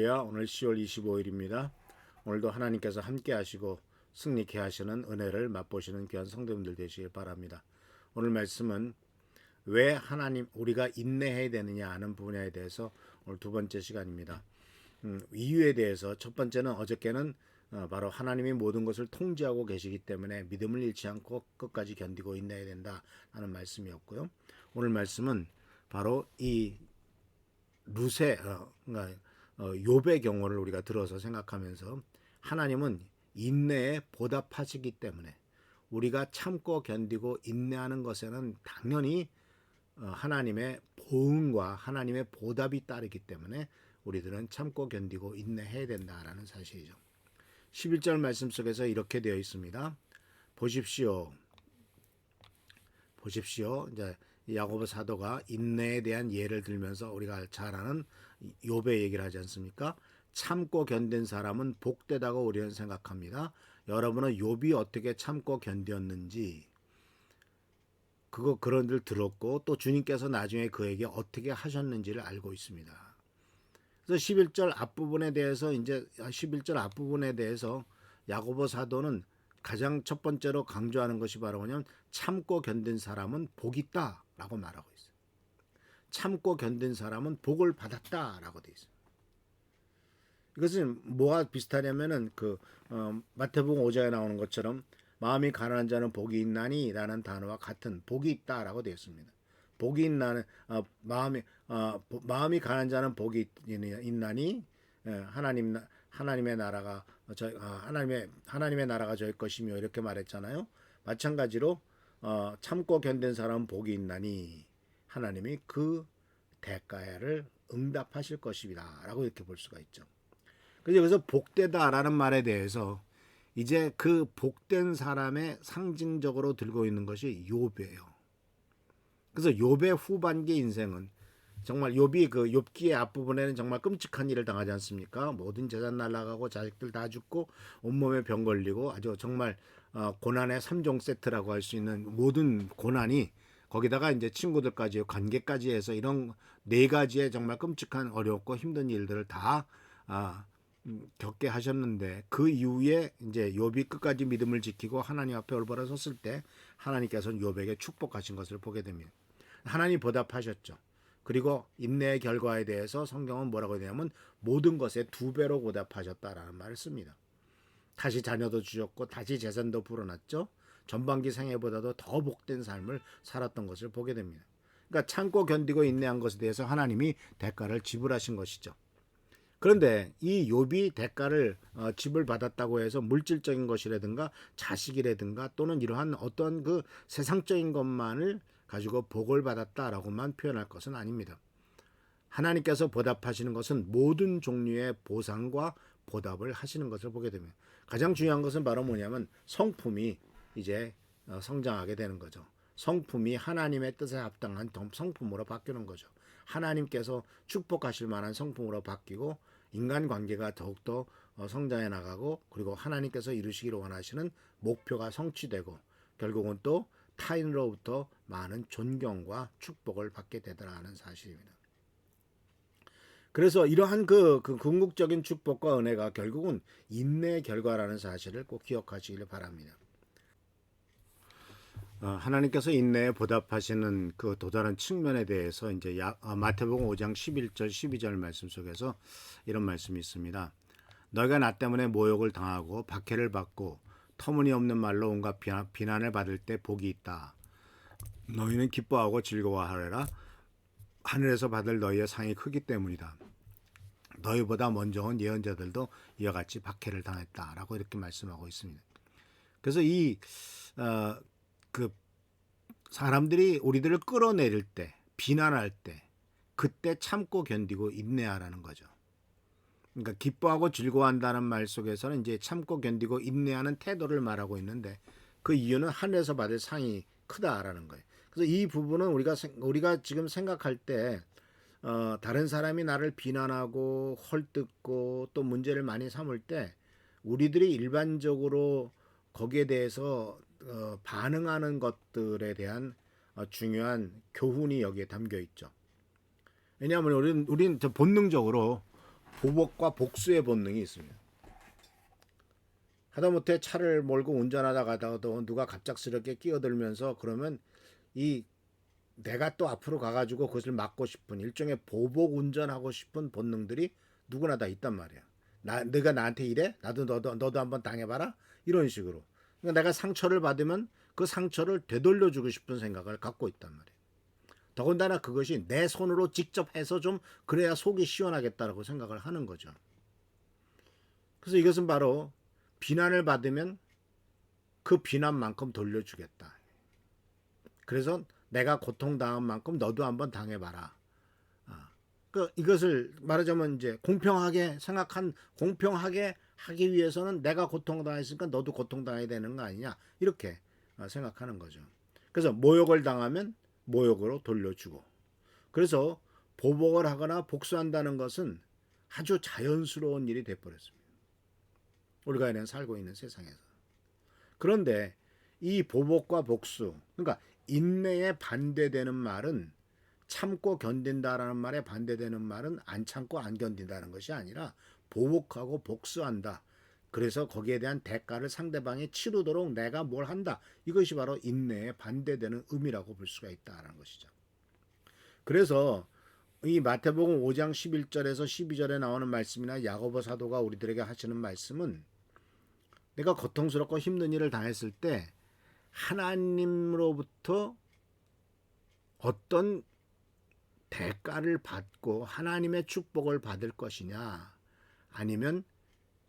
할렐루야. 오늘 10월 25일입니다. 오늘도 하나님께서 함께 하시고 승리케 하시는 은혜를 맛보시는 귀한 성도님들 되시길 바랍니다. 오늘 말씀은 왜 하나님 우리가 인내해야 되느냐 하는 분야에 대해서 오늘 두 번째 시간입니다. 이유에 대해서 첫 번째는 어저께는 바로 하나님이 모든 것을 통제하고 계시기 때문에 믿음을 잃지 않고 끝까지 견디고 인내해야 된다 하는 말씀이었고요. 오늘 말씀은 바로 이 루세 욥의 경우를 우리가 들어서 생각하면서 하나님은 인내에 보답하시기 때문에 우리가 참고 견디고 인내하는 것에는 당연히 하나님의 보응과 하나님의 보답이 따르기 때문에 우리들은 참고 견디고 인내해야 된다라는 사실이죠. 11절 말씀 속에서 이렇게 되어 있습니다. 보십시오. 이제 야고보 사도가 인내에 대한 예를 들면서 우리가 잘 아는 욥의 얘기를 하지 않습니까? 참고 견딘 사람은 복되다고 우리는 생각합니다. 여러분은 욥이 어떻게 참고 견뎠는지 그런 줄 들었고 또 주님께서 나중에 그에게 어떻게 하셨는지를 알고 있습니다. 그래서 11절 앞부분에 대해서 야고보 사도는 가장 첫 번째로 강조하는 것이 바로 뭐냐면 참고 견딘 사람은 복이 있다라고 말하고 있어요. 참고 견딘 사람은 복을 받았다라고 되어 있어요. 이것은 뭐가 비슷하냐면은 마태복음 5장에 나오는 것처럼 마음이 가난한 자는 복이 있나니라는 단어와 같은 복이 있다라고 되어 있습니다. 복이 있나는 마음이 가난한 자는 복이 있나니 하나님의 나라가 하나님의 나라가 저희 것이며 이렇게 말했잖아요. 마찬가지로 참고 견딘 사람은 복이 있나니 하나님이 그 대가를 응답하실 것이라고 이렇게 볼 수가 있죠. 그래서 여기서 복되다라는 말에 대해서 이제 그 복된 사람의 상징적으로 들고 있는 것이 욥이에요. 그래서 욥의 후반기 인생은 정말 욥이 욥기의 앞부분에는 정말 끔찍한 일을 당하지 않습니까? 모든 재산 날아가고 자식들 다 죽고 온몸에 병 걸리고 아주 정말 고난의 3종 세트라고 할 수 있는 모든 고난이 거기다가 이제 친구들까지 관계까지 해서 이런 네 가지의 정말 끔찍한 어렵고 힘든 일들을 다 겪게 하셨는데 그 이후에 이제 욥이 끝까지 믿음을 지키고 하나님 앞에 올바로 섰을 때 하나님께서는 욥에게 축복하신 것을 보게 됩니다. 하나님이 보답하셨죠. 그리고 인내의 결과에 대해서 성경은 뭐라고 되냐면 모든 것에 2배로 보답하셨다라는 말을 씁니다. 다시 자녀도 주셨고 다시 재산도 불어났죠. 전반기 생애보다도 더 복된 삶을 살았던 것을 보게 됩니다. 그러니까 참고 견디고 인내한 것에 대해서 하나님이 대가를 지불하신 것이죠. 그런데 이 욥이 대가를 지불 받았다고 해서 물질적인 것이라든가 자식이라든가 또는 이러한 어떤 그 세상적인 것만을 가지고 복을 받았다라고만 표현할 것은 아닙니다. 하나님께서 보답하시는 것은 모든 종류의 보상과 보답을 하시는 것을 보게 됩니다. 가장 중요한 것은 바로 뭐냐면 성품이 이제 성장하게 되는 거죠. 성품이 하나님의 뜻에 합당한 성품으로 바뀌는 거죠. 하나님께서 축복하실 만한 성품으로 바뀌고 인간관계가 더욱더 성장해 나가고 그리고 하나님께서 이루시기를 원하시는 목표가 성취되고 결국은 또 타인으로부터 많은 존경과 축복을 받게 되더라는 사실입니다. 그래서 이러한 궁극적인 축복과 은혜가 결국은 인내의 결과라는 사실을 꼭 기억하시길 바랍니다. 하나님께서 인내에 보답하시는 그 도달한 측면에 대해서 이제 마태복음 5장 11절 12절 말씀 속에서 이런 말씀이 있습니다. 너희가 나 때문에 모욕을 당하고 박해를 받고 터무니없는 말로 온갖 비난을 받을 때 복이 있다. 너희는 기뻐하고 즐거워하리라. 하늘에서 받을 너희의 상이 크기 때문이다. 너희보다 먼저 온 예언자들도 이와 같이 박해를 당했다라고 이렇게 말씀하고 있습니다. 그래서 사람들이 우리들을 끌어내릴 때, 비난할 때, 그때 참고 견디고 인내하라는 거죠. 그러니까 기뻐하고 즐거워한다는 말 속에서는 이제 참고 견디고 인내하는 태도를 말하고 있는데 그 이유는 하늘에서 받을 상이 크다라는 거예요. 그래서 이 부분은 우리가 지금 생각할 때 다른 사람이 나를 비난하고 헐뜯고 또 문제를 많이 삼을 때 우리들이 일반적으로 거기에 대해서 반응하는 것들에 대한 중요한 교훈이 여기에 담겨 있죠. 왜냐하면 우리는 본능적으로 보복과 복수의 본능이 있습니다. 하다못해 차를 몰고 운전하다 가다가도 누가 갑작스럽게 끼어들면서 그러면 이 내가 또 앞으로 가가지고 그것을 막고 싶은 일종의 보복 운전하고 싶은 본능들이 누구나 다 있단 말이야. 너가 나한테 이래? 너도 한번 당해봐라? 이런 식으로. 그러니까 내가 상처를 받으면 그 상처를 되돌려주고 싶은 생각을 갖고 있단 말이야. 더군다나 그것이 내 손으로 직접 해서 좀 그래야 속이 시원하겠다라고 생각을 하는 거죠. 그래서 이것은 바로 비난을 받으면 그 비난만큼 돌려주겠다. 그래서 내가 고통당한 만큼 너도 한번 당해봐라. 이것을 말하자면 이제 공평하게 하기 위해서는 내가 고통당했으니까 너도 고통당해야 되는 거 아니냐 이렇게 생각하는 거죠. 그래서 모욕을 당하면 모욕으로 돌려주고, 그래서 보복을 하거나 복수한다는 것은 아주 자연스러운 일이 돼버렸습니다. 우리가 그냥 살고 있는 세상에서. 그런데 이 보복과 복수, 그러니까 인내에 반대되는 말은, 참고 견딘다라는 말에 반대되는 말은 안 참고 안 견딘다는 것이 아니라 보복하고 복수한다. 그래서 거기에 대한 대가를 상대방이 치르도록 내가 뭘 한다. 이것이 바로 인내에 반대되는 의미라고 볼 수가 있다는 것이죠. 그래서 이 마태복음 5장 11절에서 12절에 나오는 말씀이나 야고보 사도가 우리들에게 하시는 말씀은, 내가 고통스럽고 힘든 일을 당했을 때 하나님으로부터 어떤 대가를 받고 하나님의 축복을 받을 것이냐, 아니면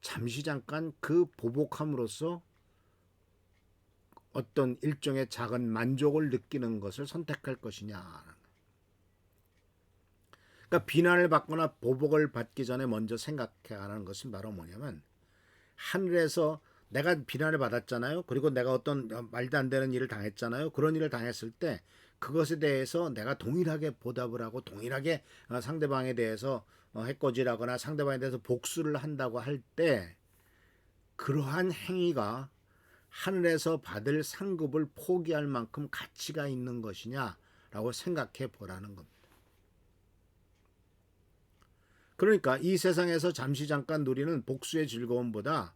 잠시 잠깐 그 보복함으로써 어떤 일종의 작은 만족을 느끼는 것을 선택할 것이냐. 그러니까 비난을 받거나 보복을 받기 전에 먼저 생각해야 하는 것은 바로 뭐냐면, 하늘에서 내가 비난을 받았잖아요. 그리고 내가 어떤 말도 안 되는 일을 당했잖아요. 그런 일을 당했을 때 그것에 대해서 내가 동일하게 보답을 하고 동일하게 상대방에 대해서 해코지라거나 상대방에 대해서 복수를 한다고 할 때, 그러한 행위가 하늘에서 받을 상급을 포기할 만큼 가치가 있는 것이냐라고 생각해 보라는 겁니다. 그러니까 이 세상에서 잠시 잠깐 누리는 복수의 즐거움보다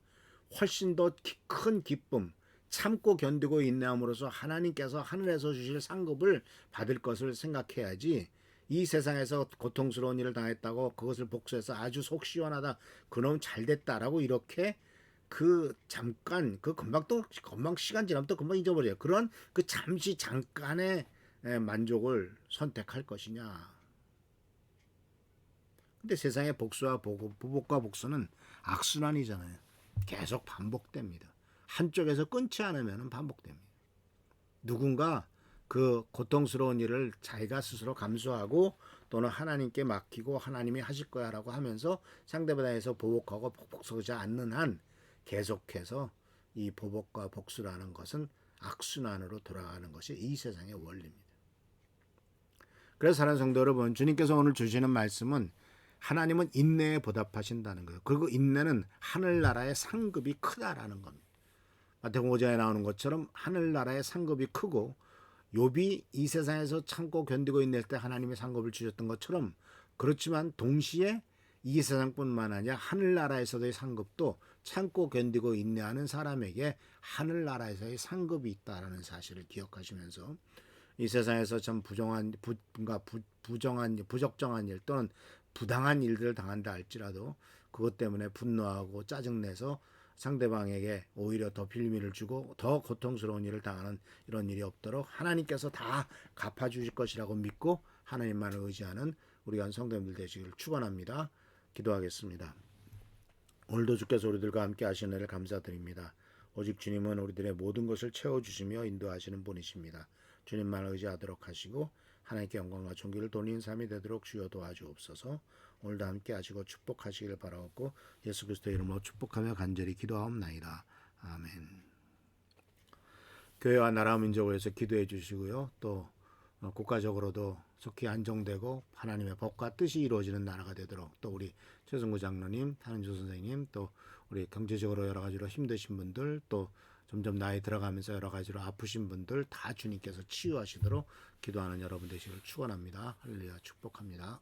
훨씬 더 큰 기쁨, 참고 견디고 인내함으로써 하나님께서 하늘에서 주실 상급을 받을 것을 생각해야지, 이 세상에서 고통스러운 일을 당했다고 그것을 복수해서 아주 속 시원하다, 그놈 잘됐다라고 이렇게 잠깐 금방 시간 지나면 또 금방 잊어버려요. 그런 그 잠시 잠깐의 만족을 선택할 것이냐. 근데 세상의 보복과 복수는 악순환이잖아요. 계속 반복됩니다. 한쪽에서 끊지 않으면 반복됩니다. 누군가 그 고통스러운 일을 자기가 스스로 감수하고 또는 하나님께 맡기고 하나님이 하실 거야 라고 하면서 상대방에 대해서 보복하고 복수하지 않는 한 계속해서 이 보복과 복수라는 것은 악순환으로 돌아가는 것이 이 세상의 원리입니다. 그래서 사랑하는 성도 여러분, 주님께서 오늘 주시는 말씀은 하나님은 인내에 보답하신다는 거예요. 그리고 인내는 하늘나라의 상급이 크다라는 겁니다. 마태복음 5장에 나오는 것처럼 하늘나라의 상급이 크고, 욥이 이 세상에서 참고 견디고 있을 때 하나님의 상급을 주셨던 것처럼, 그렇지만 동시에 이 세상뿐만 아니라 하늘나라에서의 상급도 참고 견디고 인내하는 사람에게 하늘나라에서의 상급이 있다라는 사실을 기억하시면서, 이 세상에서 참 부적정한 일 또는 부당한 일들을 당한다 할지라도 그것 때문에 분노하고 짜증내서 상대방에게 오히려 더 빌미를 주고 더 고통스러운 일을 당하는 이런 일이 없도록 하나님께서 다 갚아주실 것이라고 믿고 하나님만을 의지하는 우리 한 성도님들 되시기를 축원합니다. 기도하겠습니다. 오늘도 주께서 우리들과 함께 하시는 일을 감사드립니다. 오직 주님은 우리들의 모든 것을 채워주시며 인도하시는 분이십니다. 주님만 의지하도록 하시고 하나님께 영광과 존귀를 돌리는 삶이 되도록 주여 도와주옵소서. 오늘도 함께 하시고 축복하시기를 바라옵고 예수 그리스도의 이름으로 축복하며 간절히 기도하옵나이다. 아멘. 교회와 나라 민족을 위해서 기도해 주시고요. 또 국가적으로도 속히 안정되고 하나님의 법과 뜻이 이루어지는 나라가 되도록, 또 우리 최성구 장로님, 한은주 선생님, 또 우리 경제적으로 여러 가지로 힘드신 분들, 또 점점 나이 들어가면서 여러 가지로 아프신 분들 다 주님께서 치유하시도록 기도하는 여러분 되시기를 축원합니다. 할렐루야, 축복합니다.